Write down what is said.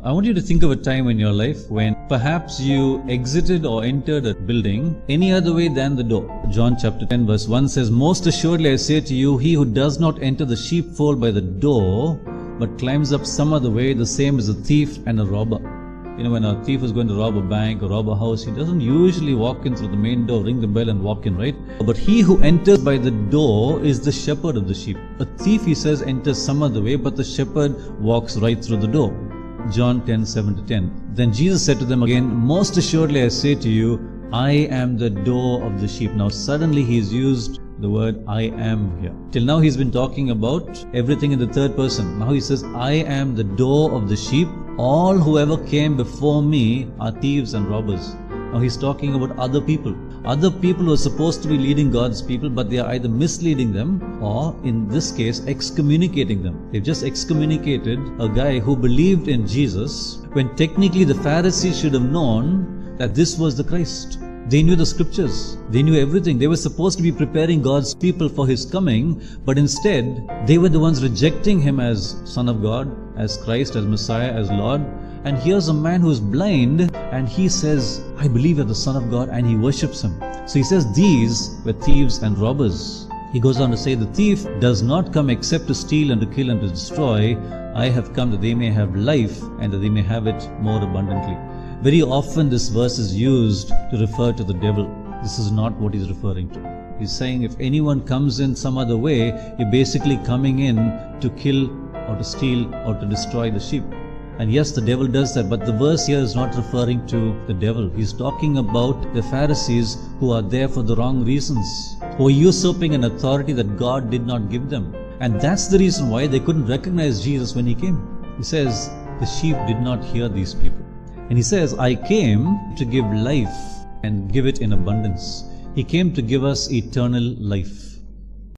I want you to think of a time in your life when perhaps you exited or entered a building any other way than the door. John chapter 10 verse 1 says, "Most assuredly I say to you, he who does not enter the sheepfold by the door, but climbs up some other way, the same is a thief and a robber." You know, when a thief is going to rob a bank or rob a house, he doesn't usually walk in through the main door, ring the bell and walk in, right? But he who enters by the door is the shepherd of the sheep. A thief, he says, enters some other way, but the shepherd walks right through the door. John 10:7-10. Then Jesus said to them again, "Most assuredly I say to you, I am the door of the sheep." Now suddenly he's used the word "I am" here. Till now he's been talking about everything in the third person. Now he says, "I am the door of the sheep. All whoever came before me are thieves and robbers." Now he's talking about other people. Other people who are supposed to be leading God's people, but they are either misleading them or, in this case, excommunicating them. They've just excommunicated a guy who believed in Jesus when technically the Pharisees should have known that this was the Christ. They knew the scriptures. They knew everything. They were supposed to be preparing God's people for His coming, but instead, they were the ones rejecting Him as Son of God, as Christ, as Messiah, as Lord. And here's a man who's blind, and he says, "I believe you're the Son of God," and he worships Him. So he says these were thieves and robbers. He goes on to say, "The thief does not come except to steal and to kill and to destroy. I have come that they may have life and that they may have it more abundantly." Very often this verse is used to refer to the devil. This is not what he's referring to. He's saying if anyone comes in some other way, you're basically coming in to kill or to steal or to destroy the sheep. And yes, the devil does that, but the verse here is not referring to the devil. He's talking about the Pharisees who are there for the wrong reasons, who are usurping an authority that God did not give them. And that's the reason why they couldn't recognize Jesus when He came. He says, the sheep did not hear these people. And He says, "I came to give life and give it in abundance." He came to give us eternal life.